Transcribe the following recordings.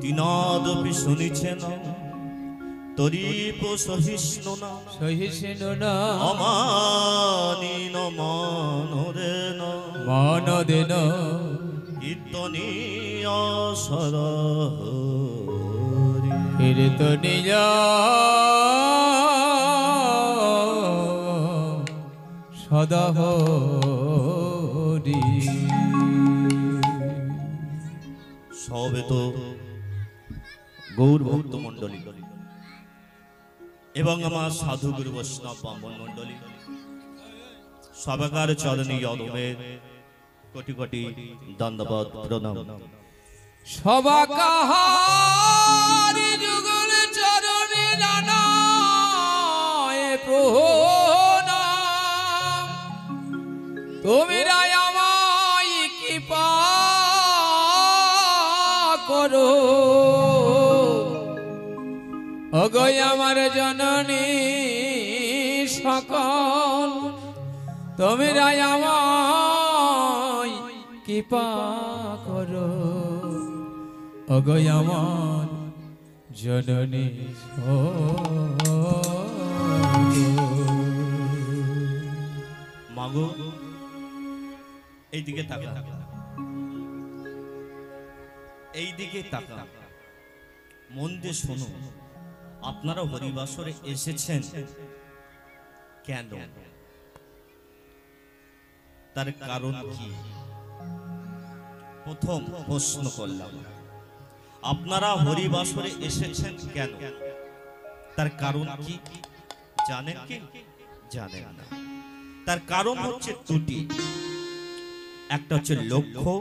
তিনাদপি শুনিছেন তরিপ সহিষ্ণু না অমানিন মনোদেন কীর্তনীয় সরহরি কীর্তনীয় সদা হরি। সমবেত গৌর ভক্ত মন্ডলী এবং আমার সাধু গুরু বৈষ্ণব ব্রাহ্মণ মন্ডলী সবাকার চরণী অদমের কোটি কোটি দণ্ডবত প্রণাম। সবাকার যুগল চরণে নানায় প্রণাম। তোমরা আমায় কৃপা করো অগয় আমার জননী সকল। তোমরা আমায় কৃপা করো অগয় আমার জননী মাগো এইদিকে তাকা, এইদিকে তাকা, মন দিয়ে শোনো। আপনারা হরিবাসরে এসেছেন কেন? তার কারণ কি? প্রথম প্রশ্ন করলাম, আপনারা হরিবাসরে এসেছেন কেন? তার কারণ কি জানেন কি? জানেন না। তার কারণ হচ্ছে দুটি, একটা হচ্ছে লক্ষ্য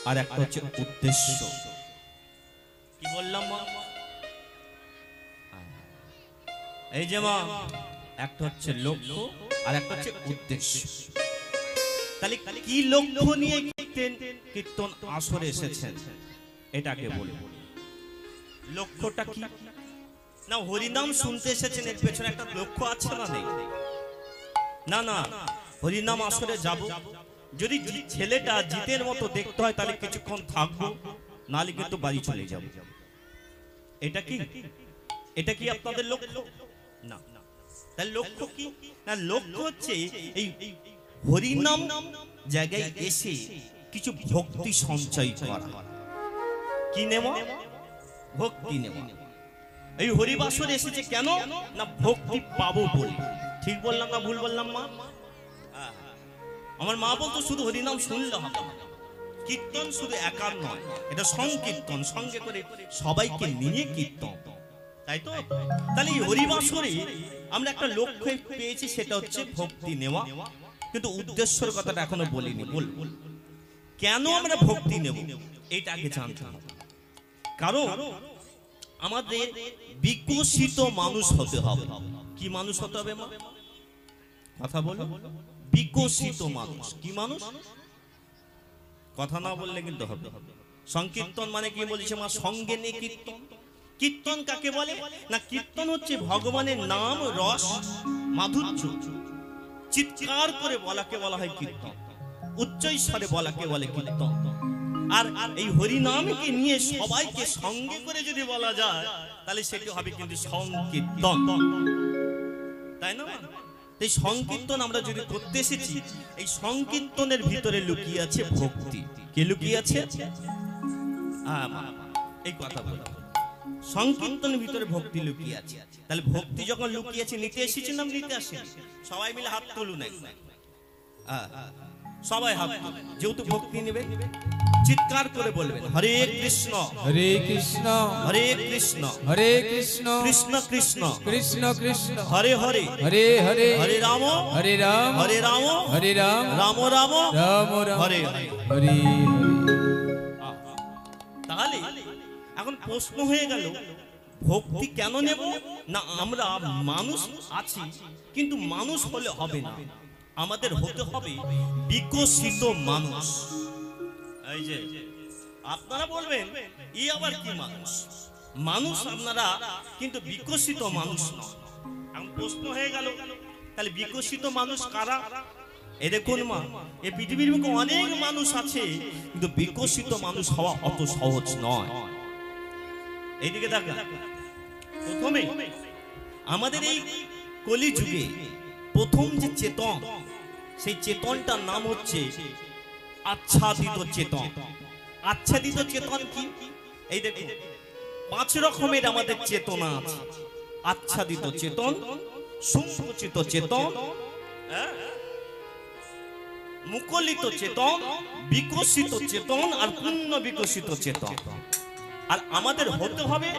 আর একটা হচ্ছে উদ্দেশ্য। কি বললাম মা? এই যে মা, একটা হচ্ছে লক্ষ্য আর একটা হচ্ছে উদ্দেশ্য। তাহলে কি লক্ষ্য নিয়ে কীর্তন আসরে এসেছেন এটাকে বলি। লক্ষ্যটা কি? না হরিনাম শুনতে এসেছেন, এর পেছনে একটা লক্ষ্য আছে না? নেই না। না হরিনাম আসরে যাব, যদি ছেলেটা জিতের মতো দেখতে হয় তাহলে কিছুক্ষণ থাকবো, নালে কিন্তু বাড়ি চলে যাব। এটা কি? এটা কি আপনাদের লক্ষ্য? না। তাহলে লক্ষ্য কি? না লক্ষ্য হচ্ছে এই হরিনাম জায়গায় এসে কিছু ভক্তি সঞ্চয় করা। কি নেওয়া? ভক্তি নেওয়া। এই হরিবাসরে এসেছে কেন? না ভক্তি পাবো বলে। ঠিক বললাম না ভুল বললাম মা? আমার মা বলতো শুধু হরিনাম শুনলে হবে, কীর্তন শুধু একার নয়, এটা সংকীর্তন, সঙ্গে করে সবাইকে নিয়ে কীর্তন, তাই তো? তাহলে এই হরিবাসরে আমরা একটা লক্ষ্য পেয়েছি, সেটা হচ্ছে ভক্তি নেওয়া। কিন্তু উদ্দেশ্যের কথাটা এখনো বলিনি। বলবো কেন আমরা ভক্তি নেব, এটা আগে জানতে হবে। কারণ আমাদের বিকশিত মানুষ হতে হবে। কি মানুষ হতে হবে মা? কথা বলো। বিকশিত মানুষ। কি মানুষ? কথা না বললে কিন্তু হবে। সংকীর্তন মানে কি বলছে মা? সঙ্গে নিয়ে কীর্তন। কীর্তন কাকে বলে? না কীর্তন হচ্ছে ভগবানের নাম রস মাধুর্য চিৎকার করে বলাকে বলা হয় কীর্তন। উচ্চৈস্বরে বলাকে বলে কীর্তন। আর এই হরিনামকে নিয়ে সবাইকে সঙ্গে করে যদি বলা যায় তাহলে সেটি হবে কিন্তু সংকীর্তন, তাই না? এই সংকীর্তন আমরা যদি করতে এসেছি, এই সংকীর্তনের ভিতরে লুকিয়ে আছে ভক্তি। কে লুকিয়ে আছে? এই কথা বলো, সংকীর্তনের ভিতরে ভক্তি লুকিয়ে আছে। তাহলে ভক্তি যখন লুকিয়ে আছে, নিতে এসেছি না নিতে আসেনি? সবাই মিলে হাত তুলুন, সবাই হাত তুলুন। যেহেতু ভক্তি নেবে চিৎকার করে বলবেন হরে কৃষ্ণ হরে কৃষ্ণ হরে কৃষ্ণ হরে কৃষ্ণ কৃষ্ণ কৃষ্ণ কৃষ্ণ কৃষ্ণ হরে হরে হরে হরে হরে রাম হরে রাম হরে রাম হরে রাম রাম রাম রাম রাম হরে হরে হরে। তাহলে এখন প্রশ্ন হয়ে গেল, ভক্তি কেন নেব? না আমরা মানুষ আছি, কিন্তু মানুষ হলে হবে না, আমাদের হতে হবে বিকশিত মানুষ। এই যে আপনারা বলবেন ই আবার কি মানুষ? মানুষ আপনারা, কিন্তু বিকশিত মানুষ নয়। এখন প্রশ্ন হয়ে গেল, তাহলে বিকশিত মানুষ কারা? এই দেখুন মা, এই পৃথিবীর বুকে অনেক মানুষ আছে, কিন্তু বিকশিত মানুষ হওয়া অত সহজ নয়। এইদিকে দেখা, প্রথমে আমাদের এই কলিযুগে প্রথম যে চেতন, সেই চেতনটার নাম হচ্ছে আচ্ছাদিত চেতন। আচ্ছাদিত চেতন কি? এই দেখুন, 5 রকমের আমাদের চেতনা আছে। আচ্ছাদিত চেতন, সংকুচিত চেতন, মুকলিত চেতন, বিকশিত চেতন আর পূর্ণ বিকশিত চেতন। আর আমাদের হতে হবে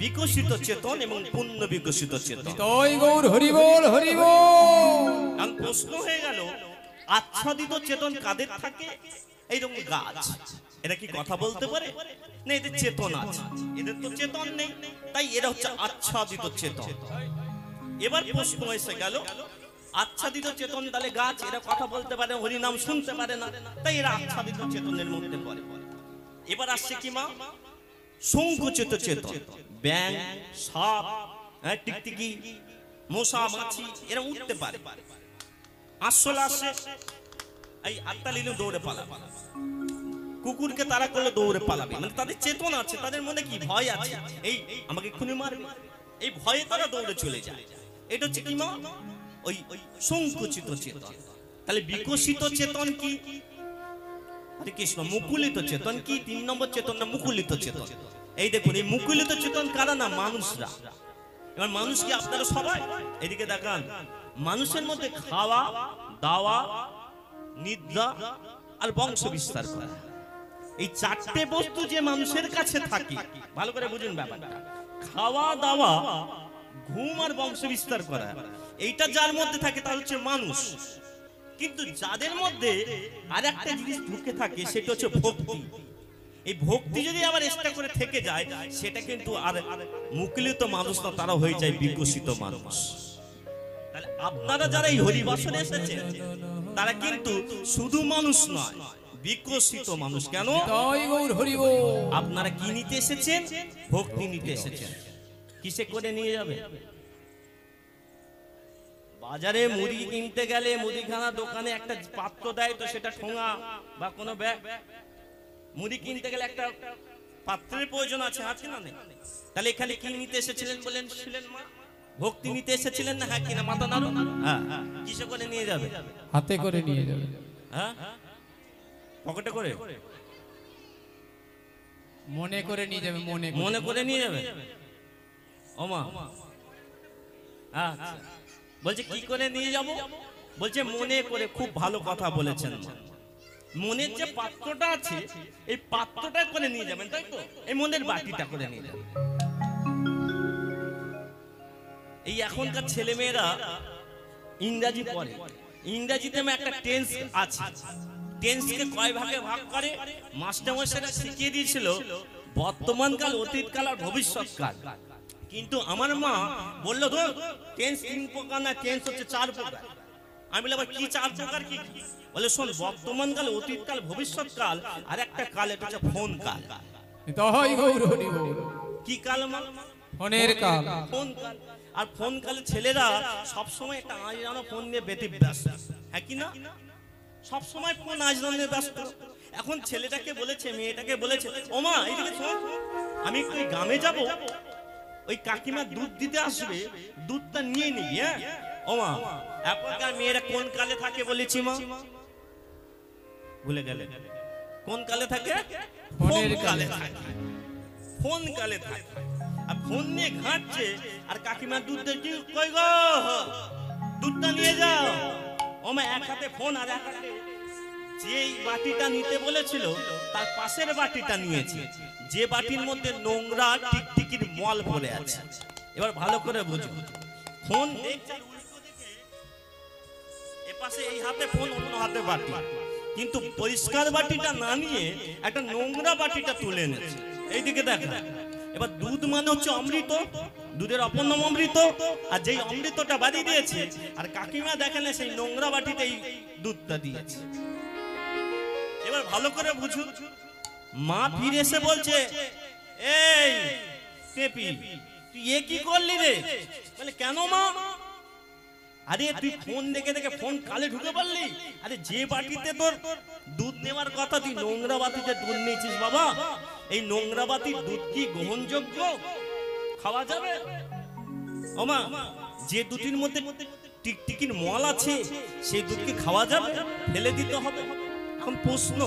বিকশিত চেতন এবং পূর্ণ বিকশিত চেতন। তাই গৌর হরি বল, হরি বল। এখন প্রশ্ন হয়ে গেল, আচ্ছাদিত চেতন কাদের থাকে? এইরকম গাছ, এরা কি কথা বলতে পারে? না, এদের চেতন আছে, এদের তো চেতন নেই, তাই এরা হচ্ছে আচ্ছাদিত চেতন। এবার প্রশ্ন এসে গেল, আচ্ছাদিত চেতন তাহলে গাছ, এরা কথা বলতে পারে, হরিনাম শুনতে পারে না, তাই এরা আচ্ছাদিত চেতনের মধ্যে পড়ে। এবার আসছে কি মা? সংকুচিত চেতন। ব্যাঙ, সাপ, টিকটিকি, মশা, মাছি এরা উঠতে পারে। আসলে আসে এই আত্মা লিলে দৌড়ে পালাবে, কুকুরকে তারা করলে দৌড়ে পালাবে, মানে তাদের চেতন আছে, তাদের মনে কি ভয় আছে, এই আমাকে এক্ষুনি মারবে, এই ভয়ে তারা দৌড়ে চলে যায়। এটা হচ্ছে কি মা? ওই সংকুচিত চেতন। তাহলে বিকশিত চেতন কি? হরে কৃষ্ণ। মুকুলিত চেতন কি? 3 নম্বর চেতন না মুকুলিত চেতন। এই দেখুন, এই মুকুলিত চেতন কারা? না মানুষরা। এবার মানুষ কি আপনারা সবাই? এদিকে দেখান, মানুষের মধ্যে খাওয়া দাওয়া, নিদ্রা আর বংশ বিস্তার করা, এই 4টে বস্তু যে মানুষের কাছে থাকে, ভালো করে বুঝুন ব্যাপারটা। খাওয়া দাওয়া, ঘুম আর বংশ বিস্তার করা, এইটা যার মধ্যে থাকে তার হচ্ছে মানুষ। কিন্তু যাদের মধ্যে আর একটা জিনিস ঢুকে থাকে, সেটা হচ্ছে ভক্তি। এই ভক্তি যদি আবার এক্সট্রা করে থেকে যায়, সেটা কিন্তু আর মুকুলিত মানুষ না, তারা হয়ে যায় বিকশিত মানুষ। তাহলে আপনারা যারা এই হরিবাসনে এসেছেন, তারা কিন্তু শুধু মানুষ নয়, বিকশিত মানুষ। কেন? তাই গৌর হরি বল। আপনারা কি নিতে এসেছেন? ভক্তি নিতে এসেছেন। কিসে করে নিয়ে যাবে? বাজারে মুড়ি কিনতে গেলে মুদিখানা দোকানে একটা পাত্র দেয়, তো সেটা ঠোঙা বা কোনো ব্যাগ। মুড়ি কিনতে গেলে একটা পাত্রের প্রয়োজন আছে, আছে না নেই? তাহলে এখানে কি নিতে এসেছিলেন বলেন ছিলেন মা? ভক্তি নিতে এসেছিলেন না? হ্যাঁ কিনা মাথা নাড়ুন। হ্যাঁ, কিসে করে নিয়ে যাবে? হাতে করে নিয়ে যাবে। হ্যাঁ, পকেটে করে? মনে করে নিয়ে যাবে, মনে করে নিয়ে যাবে। ও মা, আচ্ছা, বলছে কি করে নিয়ে যাব? বলছে মনে করে। খুব ভালো কথা বলেছেন মা। মনের যে পাত্রটা আছে, এই পাত্রটা করে নিয়ে যাবেন, তাই তো? এই মনের বাটিটা করে নিয়ে যাবেন। এই এখনকার ছেলে মেয়েরা ইংরাজি পড়ে, ইংরাজিতে একটা টেন্স আছে, টেন্সকে কয় ভাগে ভাগ করে মাস্টারমশাইরা শিখিয়ে দিয়েছিল, বর্তমানকাল, অতীতকাল আর ভবিষ্যৎকাল। কিন্তু আমার মা বললো, ধর টেন্স 3 প্রকার না, টেন্স হচ্ছে 4 প্রকার। আমি বলি, আবার কি 4 প্রকার কি? বলে শোন, বর্তমানকাল, অতীতকাল, ভবিষ্যৎকাল আর একটা কাল, এটা হচ্ছে ফোন কাল। তাই গৌর হরি বল। কি কাল মা? ফোনের কাল। ফোন কাল। আর ফোন কালে ছেলেরা সবসময় একটা আজরানো ফোন নিয়ে ব্যস্ত, হ্যাঁ কি না? সবসময় ফোন আজরানো নিয়ে ব্যস্ত। এখন ছেলেটাকে বলেছে, মেয়েটাকে বলেছে, ও মা এইদিকে শোন, আমি একটু গ্রামে যাব, ওই কাকিমা দুধ দিতে আসবে, দুধটা নিয়ে নিবি। হ্যাঁ ও মা, এখনকার মেয়েরা কোন কালে থাকে বলেছি মা? ভুলে গেলে? কোন কালে থাকে? ফোন কালে থাকে। ফোন কালে থাকে, আর ফোন নিয়ে ঘাঁটছে, আর কাকিমা দুধ দেখি, কই গো দুধটা নিয়ে যাও। ও মা, এক হাতে ফোন আর এক হাতে যেই বাটিটা নিতে বলেছিল, তার পাশের বাটিটা নিয়েছে, যে বাটির মধ্যে নোংরা টিকটিকির মল পড়ে আছে। এবার ভালো করে বুঝুন, ফোন দেখছে উল্টো দিকে, এপাশে এই হাতে ফোন, অন্য হাতে বাটি, কিন্তু পরিষ্কার বাটিটা না নিয়ে একটা নোংরা বাটিটা তুলে এনেছে। এইদিকে দেখেন, এবার দুধ মানে হচ্ছে অমৃত, দুধের অপর নাম অমৃত, আর যেই অমৃতটা বাড়ি দিয়েছে, আর কাকিমা দেখেন সেই নোংরা বাটিতেই দুধটা দিয়েছে। এবার ভালো করে বুঝুন, মা ফিরে এসে বলছে, এই টেপি, তুই এ কি করলি রে? বলে কেন মা? আরে তুই ফোন দেখে দেখে ফোন কালে ঢুকে পারলি? আরে যে বাটিতে তোর দুধ নেওয়ার কথা, তুই নোংরা বাটিতে দুধ নিয়েছিস বাবা। এই নোংরা বাটির দুধ কি গ্রহণযোগ্য? খাওয়া যাবে? ওমা, যে দুধের মধ্যে টিকটিকির মল আছে সেই দুধ কি খাওয়া যাবে? ফেলে দিতে হবে। এখন প্রশ্ন,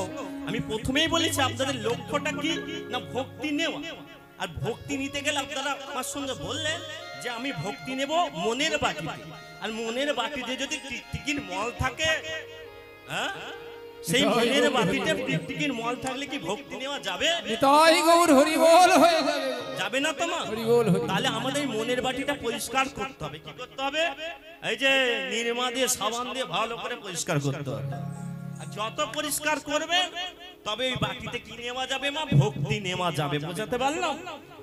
আমি প্রথমেই বলেছি আপনাদের লক্ষ্যটা কি না ভক্তি নেওয়া। আর ভক্তি নিতে গেলে আপনারা আমার সঙ্গে বললেন যে আমি ভক্তি নেব মনের বাটিতে। আর মনের বাটিতে যদি টিকটিকির মল থাকে, হ্যাঁ, সেই মনের বাটিতে টিকটিকির মল থাকলে কি ভক্তি নেওয়া যাবে? নিতাই গৌর হরি বল হয়ে যাবে। যাবে না তো মা? হরি বল হরি। তাহলে আমাদের মনের বাটিটা পরিষ্কার করতে হবে। কি করতে হবে? এই যে নির্মা দিয়ে সাবান দিয়ে ভালো করে পরিষ্কার করতে হবে। আর যত পরিষ্কার করবে তবে ওই বাটিতে কি নেওয়া যাবে মা? ভক্তি নেওয়া যাবে। বোঝাতে পারলাম?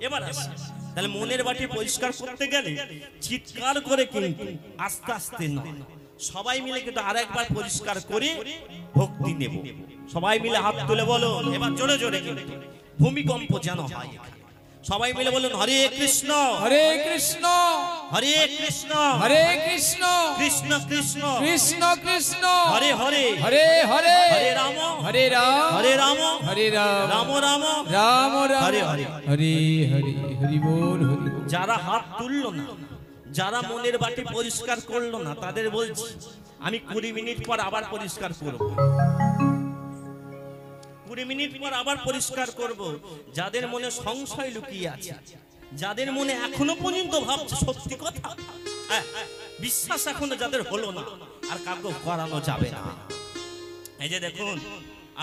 এবার আসি, তাহলে মনের বাটি পরিষ্কার করতে গেলে চিৎকার করে কিন্তু আস্তে আস্তে নয়, সবাই মিলে কিন্তু আরেকবার পরিষ্কার করে ভক্তি নেব। সবাই মিলে হাত তুলে বলো, এবার জোরে জোরে কিন্তু ভূমিকম্প যেন হয়। সবাই মিলে বলুন হরে কৃষ্ণ হরে কৃষ্ণ হরে কৃষ্ণ হরে কৃষ্ণ কৃষ্ণ কৃষ্ণ কৃষ্ণ কৃষ্ণ হরে হরে হরে হরে হরে রাম হরে রাম হরে রাম হরে রাম রাম রাম রাম রাম হরে হরে হরে হরে হরি বল হরি বল। যারা হাত তুললো না, যারা মনের বাটি পরিষ্কার করলো না, তাদের বলছি আমি 20 মিনিট পর আবার পরিষ্কার করব। 20 মিনিট পর আবার পরিষ্কার করব। যাদের মনে সংশয় লুকিয়ে আছে, যাদের মনে এখনো পর্যন্ত ভাবছে সত্যি কথা, বিশ্বাস এখনো যাদের হলো না, আর কাউকে করানো যাবে না। এই যে দেখুন,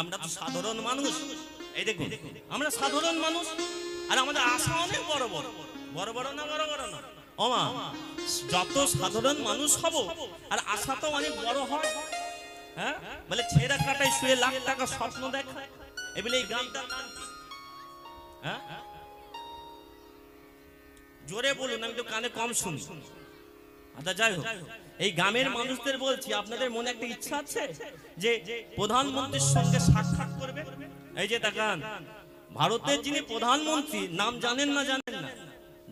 আমরা তো সাধারণ মানুষ। এই দেখুন, আমরা সাধারণ মানুষ, আর আমাদের আশা অনেক বড় বড়। বড় বড় না? বড় বড় না ওমা? যত সাধারণ মানুষ হব আর আশা তো অনেক বড় হয়। হ্যাঁ, বলে ছেঁড়া কাটায় শুয়ে লাখ টাকা স্বপ্ন দেখা। এবারে এই গানটার নাম কি? হ্যাঁ, জোরে বলুন, আমি তো কানে কম শুনি। আচ্ছা যাই হোক, এই গ্রামের মানুষদের বলছি, আপনাদের মনে একটা ইচ্ছা আছে যে প্রধানমন্ত্রীর সঙ্গে সাক্ষাৎ করবে? এই যে তাকান, ভারতের যিনি প্রধানমন্ত্রী নাম জানেন না? জানেন না?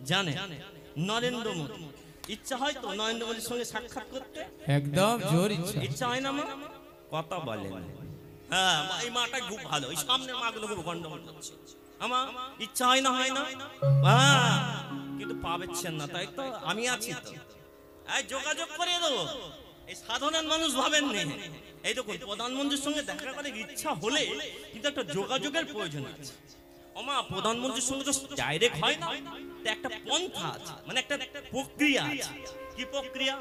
জানেন, নরেন্দ্র মোদী। ইচ্ছা হয় তো নরেন্দ্র মোদীর সঙ্গে সাক্ষাৎ করতে? একদম জোর ইচ্ছা। ইচ্ছা হয় না মা? কথা বলেন। হ্যাঁ, এই মাটা খুব ভালো, এই সামনের মাগুলো খুব গন্ডগোল করছে। আমা ইচ্ছা হয় না? হয় না? হ্যাঁ, কিন্তু পাবেছেন না, তাই তো আমি আছি তো। এই যোগাযোগ করে দেবো। এই সাধারণ মানুষ ভাবেন নেই। এই দেখুন, প্রধানমন্ত্রীর সঙ্গে দেখা করার ইচ্ছা হলে কিন্তু একটা যোগাযোগের প্রয়োজন আছে। ওমা, প্রধানমন্ত্রীর সঙ্গে তো ডাইরেক্ট হয় না, একটা পন্থা আছে, মানে একটা প্রক্রিয়া আছে। কি প্রক্রিয়া?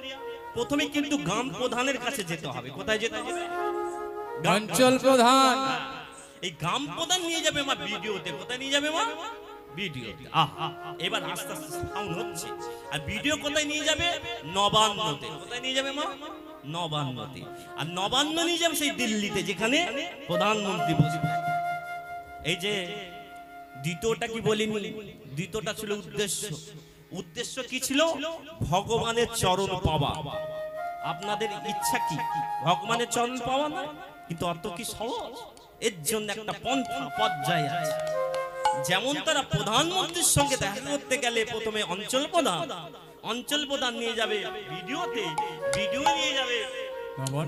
প্রথমে কিন্তু গ্রাম প্রধানের কাছে যেতে হবে। কোথায় যেতে হবে? অঞ্চল প্রধান। এই গ্রাম প্রধান নিয়ে যাবে মা ভিডিওতে। কোথায় নিয়ে যাবে মা? ভিডিওতে। এবার আস্তে আস্তে সাউন্ড হচ্ছে। আর ভিডিও কোথায় নিয়ে যাবে? নবান্নতে। কোথায় নিয়ে যাবে মা? নবান্নতে। আর নবান্ন নিয়ে যাবে সেই দিল্লিতে, যেখানে প্রধানমন্ত্রী বসে। এই যে দ্বিতীয়টা কি বলিনি? দ্বিতীয়টা ছিল উদ্দেশ্য। উদ্দেশ্য কি ছিল? ভগবানের চরণ পাওয়া। আপনাদের ইচ্ছা কি? ভগবানের চরণ পাওয়া না? কিন্তু অত কি সহজ? এর জন্য একটা পন্থা পর্যায় আছে। যেমন তারা প্রধানমন্ত্রীর সঙ্গে দেখা করতে গেলে প্রথমে অঞ্চল প্রধান নিয়ে যাবে ভিডিওতে, ভিডিও নিয়ে যাবে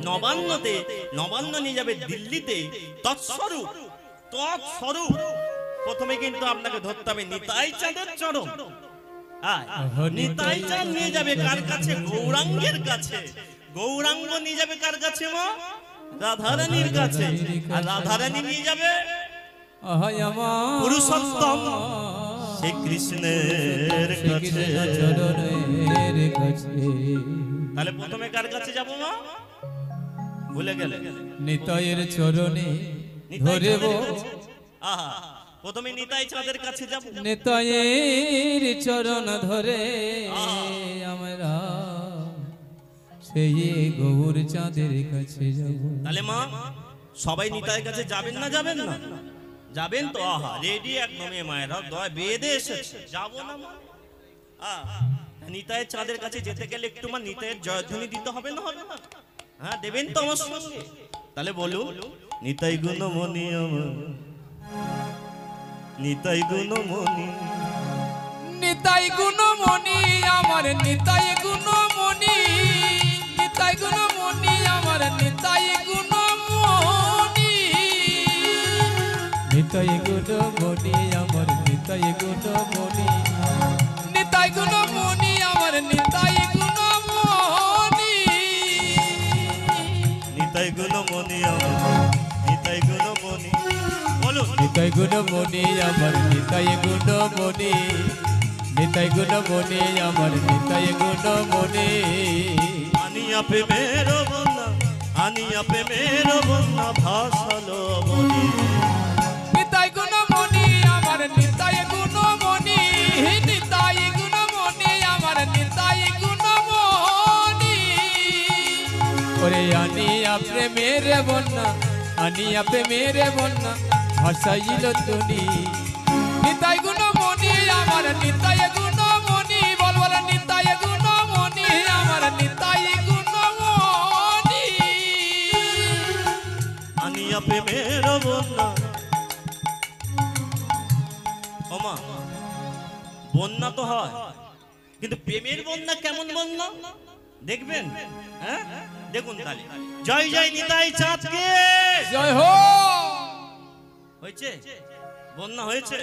নবান্নতে, নবান্ন নিয়ে যাবে দিল্লিতে। তৎস্বরূপ প্রথমে কিন্তু আপনাকে ধরতে হবে নিতাই চাঁদের চরণ। নিতাই চাঁদ নিয়ে যাবে কার কাছে? গৌরাঙ্গের কাছে। গৌরাঙ্গ নিয়ে যাবে কার কাছে মা? রাধারানীর কাছে। আর রাধারানী নিয়ে যাবে পুরুষোত্তম শ্রী কৃষ্ণের কাছে। তাহলে প্রথমে কার কাছে যাব মা? ভুলে গেলে? নিতাইয়ের চরণে ধরেব। প্রথমে নিতাই চাঁদের কাছে যাব। নিতাইয়ের চরণ ধরে আমরা সেই গৌর চাঁদের কাছে যাব। তাহলে মা সবাই নিতাইয়ের কাছে যাবেন না? যাবেন না? যাবেন তো? রেডি একদম। মায়েরা দয় বেদে এসেছে, যাবো না মা? নিতাইয়ের চাঁদের কাছে যেতে গেলে একটু মা নিতাইয়ের জয়ধ্বনি দিতে হবে না? হবে না? হ্যাঁ, দেবেন তো আমার সঙ্গে? তাহলে বলুন, নিতাই গুণমণি আমার, নিতাই গুণমণি, নিতাই গুণমণি আমার, নিতাই গুণমণি, গুণমণি আমার নিতাই গুণমণি নিতাই গুণমণি আমার নিতাই গুণমণি নিতাই গুণমণি আমার নিতাই গুণমণি নিতাই গুণমণি আমার নিতাই গুণমণি বলো নিতাই গুণমণি আমার নিতাই গুণমণি নিতাই গুণমণি আমার নিতাই গুণমণি আনিয়া প্রেমের বন্যা আনিয়া প্রেমের বন্যা ভাসালো মনি নিতাই গুণমণি আমার নিতাই গুণমণি নিতাই গুণমণি আমার নিতাই গুণমণি ওরে আনিয়া প্রেমের বন্যা আনিয়া প্রেমের বন্যা ভাসাইল তুনি নিতাই গুণমণি আমার নিতাই গুণমণি বল বল নিতাই গুণমণি আমার নিতাই গুণমণি আনিয়া প্রেমের বন্যা ওমা বন্যা তো হয় কিন্তু প্রেমের বন্যা কেমন বন্যা দেখবেন হ্যাঁ দেখুন তাহলে জয় জয় নিতাই চাঁদকে জয় হো হয়েছে বন্যা হয়েছে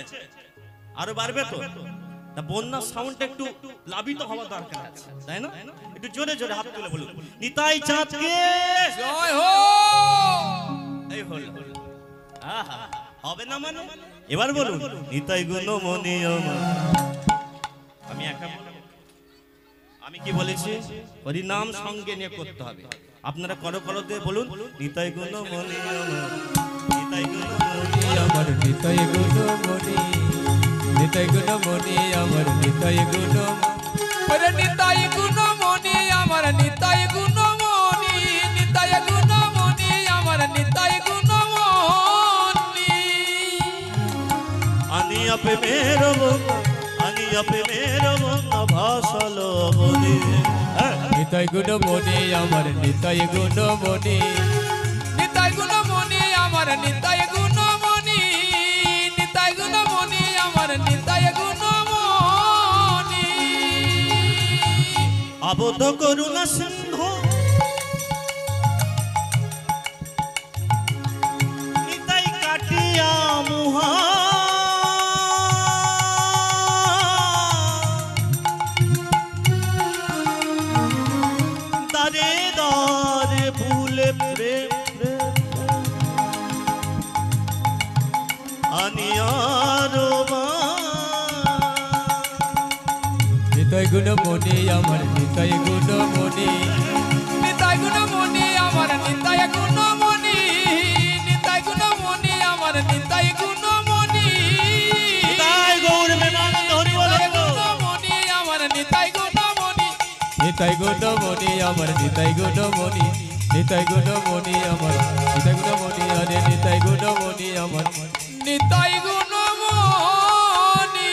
আরো বাড়বে তো তা বন্যার সাউন্ডটা একটু প্লাবিত হওয়া দরকার আছে তাই না একটু জোরে জোরে হাত তুলে বলুন নিতাই চাঁদকে জয় হো এই হল আহা হবে না মানে এবার বলুন নিতাই গুণমণি আমার আমি একা আমি কি বলেছি হরি নাম সঙ্গে নিয়ে করতে হবে আপনারা করো করো দিয়ে বলুন নিতাই গুণমণি আমার নিতাই গুণমণি আমার নিতাই গুণমণি নিতাই গুণমণি আমার নিতাই গুণমণি নিতাই গুণমণি আমার নিতাই গুণমণি নিতাই গুণমণি আমার নিতাই গুণমণি আনিয়া প্রেমের বন্যা আনিয়া প্রেমের বন্যা ভাসালো মনি নিতাই গুণমণি আমার নিতাই গুণমণি নিতাই গুণমণি আমার নিতাই গুণমণি নিতাই গুণমণি আমার নিতাই গুণমণি আবদ্ধ করুণা সিন্ধু নিতাই কাটিয়া মুহা দারে দারে ভুলে প্রেম আনিয়ারো নিতাই গুণমণি আমার নিতাই গুণমণি নিতাই গুণমণি আমার নিতাই গুণমণি নিতাই গুণমণি আমার নিতাই গুণমণি নিতাই গৌর মেমান ধরি বলে গো গুণমণি আমার নিতাই গুণমণি নিতাই গুণমণি আমার নিতাই গুণমণি নিতাই গুণমণি আমার নিতাই গুণমণি আরে নিতাই গুণমণি আমার নিতাই গুণমণি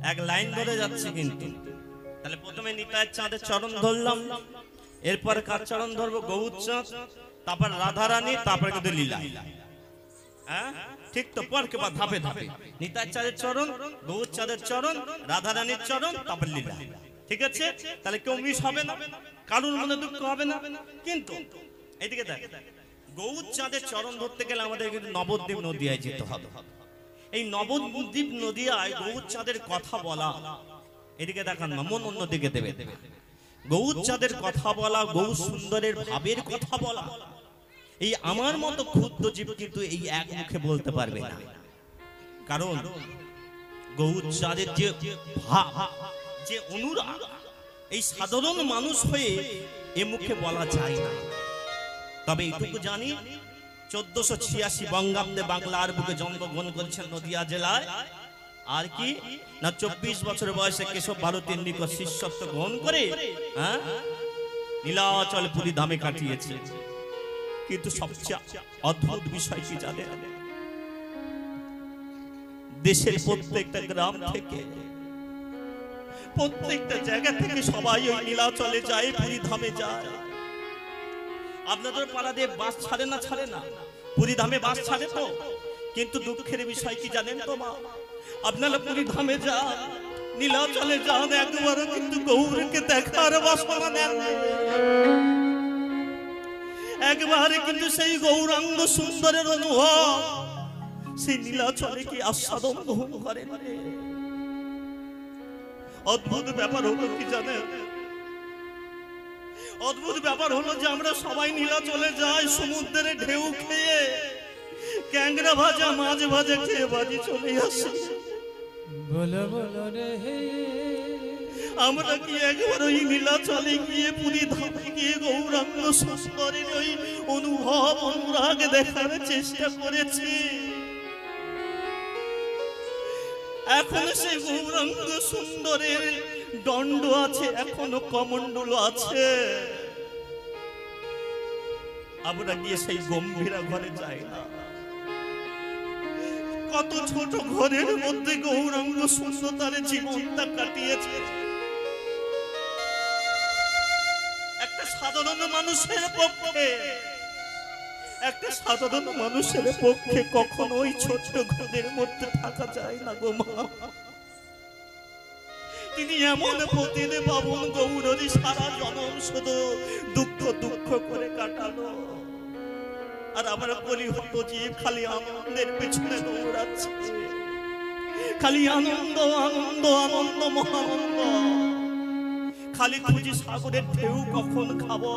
এক লাইন ধরে যাচ্ছে কিন্তু তাহলে প্রথমে নিতাই চাঁদের চরণ ধরলাম এরপর কার চরণ ধরবো গৌর চাঁদ তারপর রাধা রানী তারপর কিন্তু লীলা হ্যাঁ ঠিক তো পর কে বাদ ধাপে ধাপে নিতাই চাঁদের চরণ গৌর চাঁদের চরণ রাধা রানীর চরণ তারপর লীলা ঠিক আছে তাহলে কেউ মিস হবে না কারুর মনে দুঃখ হবে না কিন্তু এইদিকে দেখ গৌর চাঁদের চরণ ধরতে গেলে আমাদের কিন্তু নবদ্বীপ নদিয়ায় যেতে হবে এই নবদ্বীপ নদিয়ায় গৌর চাঁদের কথা বলা এদিকে দেখান না মন অন্যদিকে দেবে গৌর চাঁদের কথা বলা গৌর সুন্দরের ভাবের কথা বলা এই আমার মতো ক্ষুদ্র জীব কিন্তু এই এক মুখে বলতে পারবে না কারণ গৌর চাঁদের যে ভাব যে অনুরাগ এই সাধারণ মানুষ হয়ে এ মুখে বলা যায় না তবে এইটুকু জানি 1486 বঙ্গাব্দে বাংলার বুকে জন্মগ্রহণ করেছেন নদিয়া জেলায় আর কি না 24 বছর বয়সে কেশব ভারতীর নিকট শিষ্যত্ব গ্রহণ করে নীলাচল পুরী ধামে কাটিয়েছে কিন্তু সবচেয়ে অদ্ভুত বিষয় কি জানেন দেশের প্রত্যেকটা গ্রাম থেকে প্রত্যেকটা জায়গা থেকে সবাই ওই নীলাচলে যায় পুরী ধামে যায় আপনাদের পাড়া দিয়ে বাস ছাড়ে না পুরী ধামে বাস ছাড়ে তো কিন্তু দুঃখের বিষয় কি জানেন তো মা আপনারা পুরী ধামে যান নীলাচলে যান, একবারও কিন্তু গৌরকে দেখার বাসনা নেন, একবারে কিন্তু সেই গৌরাঙ্গ সুন্দরের অনুভব সেই নীলাচলে কি আস্বাদন গ্রহণ করেন। অদ্ভুত ব্যাপার হলো কি জানেন, অদ্ভুত ব্যাপার হলো যে আমরা সবাই নীলাচলে যাই সমুদ্রে ঢেউ খেয়ে, ক্যাংরা ভাজা মাছ ভাজা খেয়ে বাড়ি চলে আসি। বলো বলো রে, আমরা কি একবার ওই নীলাচলে গিয়ে পুরী ধামে গিয়ে গৌরাঙ্গ সুন্দরের ওই অনুভব অনুরাগ দেখার চেষ্টা করেছি? এখন সেই গৌরাঙ্গ সুন্দরের দণ্ড আছে, এখনো কমণ্ডল আছে, আমরা গিয়ে সেই গম্ভীরা ঘরে যাই না। কত ছোট ঘরের মধ্যে গৌরাঙ্গ সুন্দর জীবনটা কাটিয়েছে। একটা সাধারণ মানুষের পক্ষে, একটা সাধারণ মানুষের পক্ষে কখনো ওই ছোট্ট ঘরের মধ্যে থাকা যায় না গো মা। তিনি এমন পতিনে পাবন গৌরী সারা জনম শুধু দুঃখ দুঃখ করে কাটালো, আর আমরা বলি হতো জীব খালি আনন্দের পেছনে দৌড়াচ্ছে, খালি আনন্দ আনন্দ আনন্দ মহানন্দ, খালি খুঁজি সাগরের ঢেউ কখন খাবো,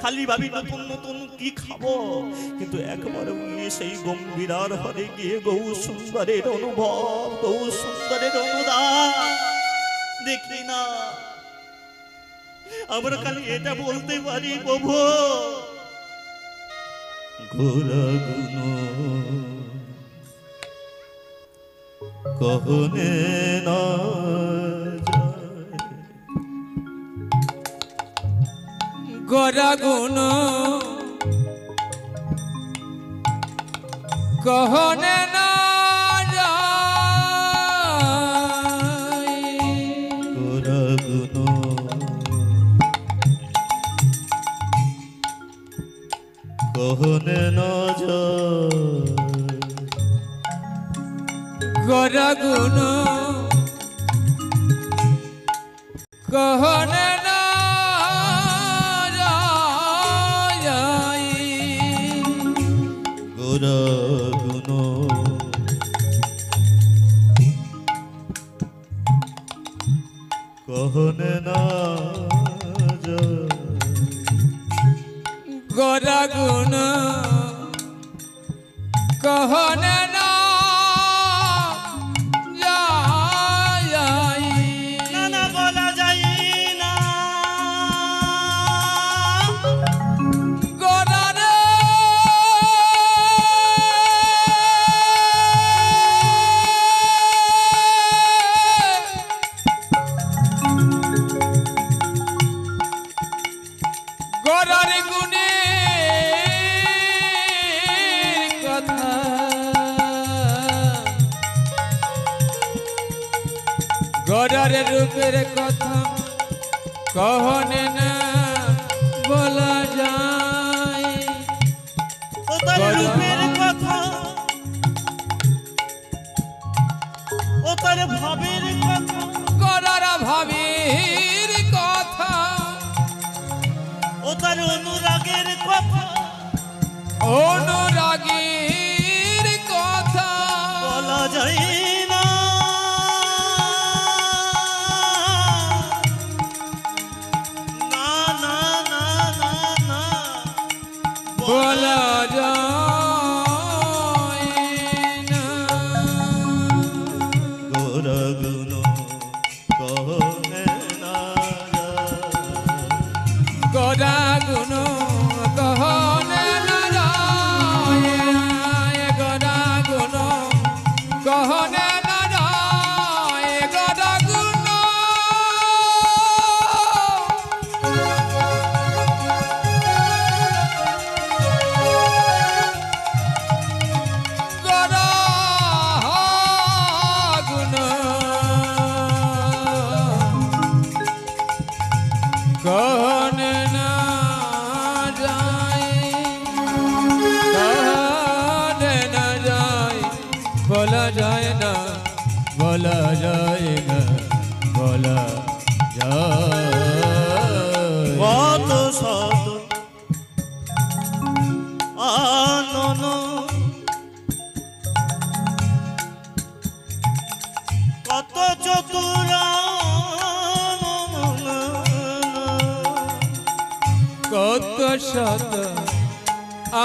খালি ভাবি নতুন নতুন কি খাবো, কিন্তু একবারে গিয়ে সেই গম্ভীরার হরে গিয়ে গৌ সুন্দরের অনুভব, গৌ সুন্দরের অনুদান দেখি না। আমরা খালি এটা বলতে পারি প্রভু ঘোরা গুণ কহনে না গোরা গুণ কহনে না ঘোরা গুণ কহনে না গোরা গুণ কহনে না গোরা গুণ কহনে না গোরা গুণ কহনে না না বলা যায় না। গোরা রে গোরার গুণে কথা গোরার রূপের কথা কহনে না বলা যায়। ও তার রূপের কথা, ও তার ভাবের কথা, গোরার ভাবের কথা, ও তার অনুরাগের কথা, অনুরাগীর কথা বলা যায় না। না না না না না বলা যায় না। গোরা গুণ কহনে না গোরা গুণ কহনে না যায়, গোরা গুণ কহনে না যায়, গোরা গুণ গোরা গুণ কহনে না যায়, কহনে না যায়, বলা যায় না, বলা যায় না। বলা যায় কত শত আনন কত চতুর কত শত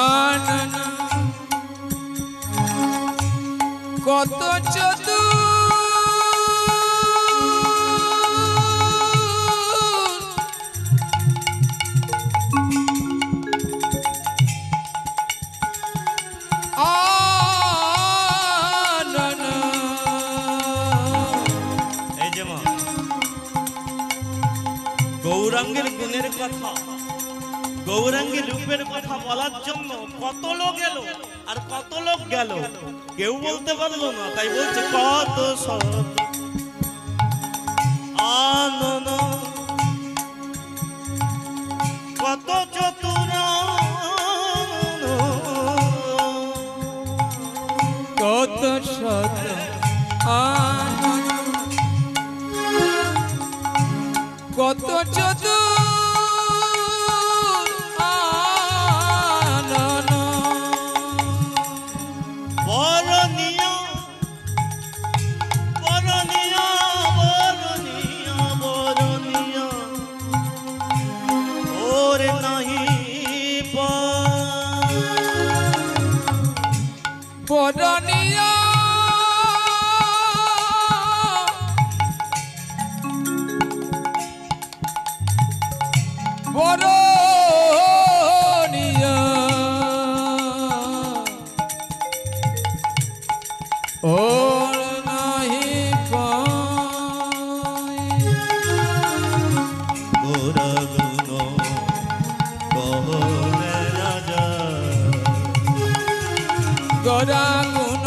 আনন কত চতুর আনন এই যে মা গৌরাঙ্গের গুণের কথা গৌরাঙ্গের রূপের কথা বলার জন্য কত লোক এলো আর কত লোক গেল কেউ বলতে পারলো না তাই বলছে কত শত আনন কত চতুর কত শত আনন কত চতুর আনন বরণীয় বরণীয় বরণীয় বরণীয় ওরে নাহি বরণীয় বরণীয় ওর নাহি পাই গোরা গুণ কহলে রাজা গোরা গুণ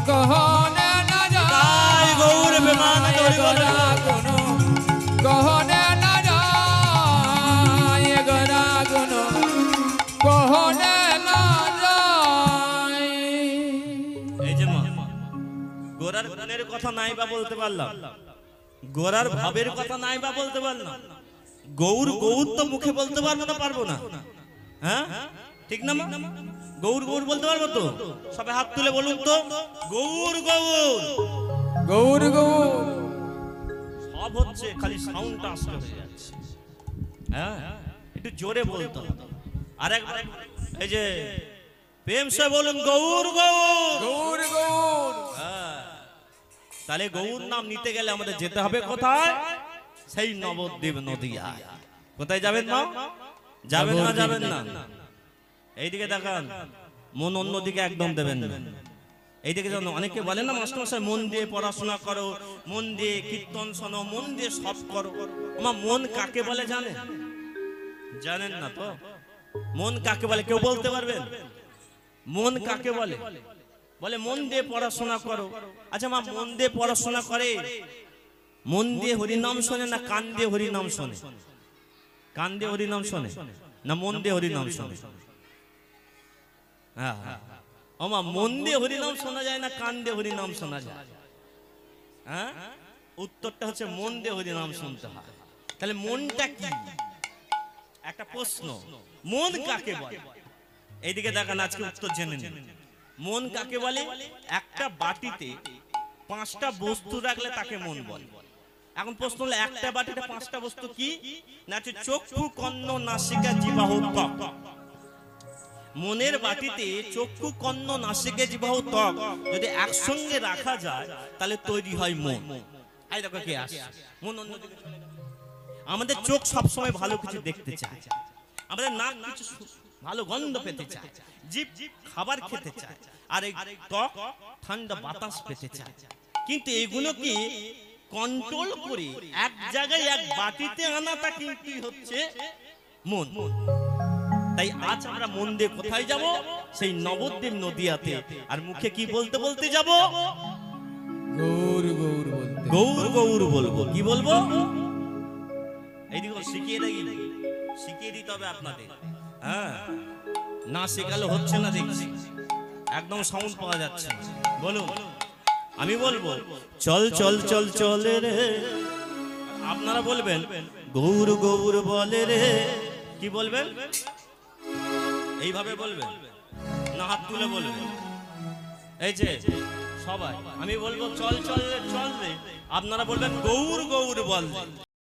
কহনে না যায় গৌর বিমান গোরা গুণ কহনে না যায় গোরা গুণ কহনে না যায় এই যে মা গোরার গুণের কথা নাই বা বলতে পারলাম গোরার ভাবের কথা নাই বা বলতে পারলাম গৌর গৌর তো মুখে বলতে পারবো না হ্যাঁ ঠিক না মা গৌর গৌর বলতে পারবো তো সবাই হাত তুলে বলুন তো গৌর গৌর গৌর গৌর সব হচ্ছে খালি সাউন্ডটা আসতে হয়ে যাচ্ছে হ্যাঁ একটু জোরে বলতে হবে আর একবার এই যে প্রেম সে বলুন গৌর গৌর গৌর গৌর তাহলে গৌর নাম নিতে গেলে আমাদের যেতে হবে কোথায় সেই নবদ্বীপ নদিয়া কোথায় যাবেন মা যাবেন না যাবেন না এইদিকে দেখান মন অন্যদিকে একদম দেবেন না এইদিকে যেন অনেকে বলেন না মাস্টারমশাই মন দিয়ে পড়াশোনা করো মন দিয়ে কীর্তন শোনো মন দিয়ে সব করো আমার মন কাকে বলে জানেন না তো মন কাকে বলে কেউ বলতে পারবেন মন কাকে বলে বলে মন দিয়ে পড়াশোনা করো আচ্ছা মা মন দিয়ে পড়াশোনা করে মন দিয়ে হরিনাম শোনে না কান দিয়ে হরিনাম শোনে কান দিয়ে হরিনাম শোনে না মন দিয়ে হরিনাম শোনে হ্যাঁ আমা মন দিয়ে হরিনাম শোনা যায় না কান দিয়ে হরিনাম শোনা যায় হ্যাঁ উত্তরটা হচ্ছে মন দিয়ে হরিনাম শুনতে হয় তাহলে মনটা কি একটা প্রশ্ন মন কাকে বলে এইদিকে দেখান আজকে উত্তর জেনে নিন মন কাকে বলে একটা বাটিতে 5টা বস্তু রাখলে তাকে মন বলে এখন প্রশ্ন হলো একটা বাটিতে 5টা বস্তু কি না হচ্ছে চক্ষু কর্ণ নাসিকা জিহ্বা ত্বক মনের বাটিতে চক্ষু কর্ণ নাসিকা জিহ্বা ত্বক যদি একসঙ্গে রাখা যায় তাহলে তৈরি হয় মন এই দেখো কে আসে মন অন্যদিকে আমাদের চোখ সব সময় ভালো কিছু দেখতে চায় আমাদের নাক কিছু ভালো গন্ধ পেতে চায় জিভ খাবার খেতে চায় আর এই ত্বক ঠান্ডা বাতাস পেতে চায় কিন্তু এগুলো কি কন্ট্রোল করে এক জায়গায় এক বাটিতে আনাটা কিন্তু হচ্ছে মন তাই আজ আমরা মন দিয়ে কোথায় যাব সেই নবদ্বীপ নদিয়াতে আর মুখে কি বলতে বলতে যাব গৌর গৌর বলতে গৌর গৌর বলবো কি বলবো এইদিকে শিখিয়ে দিতে হবে আপনাদের হ্যাঁ না শেখালে হচ্ছে না দেখছি একদম সাউন্ড পাওয়া যাচ্ছে বলুন আমি বলবো চল চল চল চল রে আপনারা বলবেন গৌর গৌর বলে রে, কি বলবেন? এইভাবে বলবেন না হাত তুলে বলবেন? এই যে সবাই আমি বলবো চল চল রে, চল রে, আপনারা বলবেন গৌর গৌর বল রে।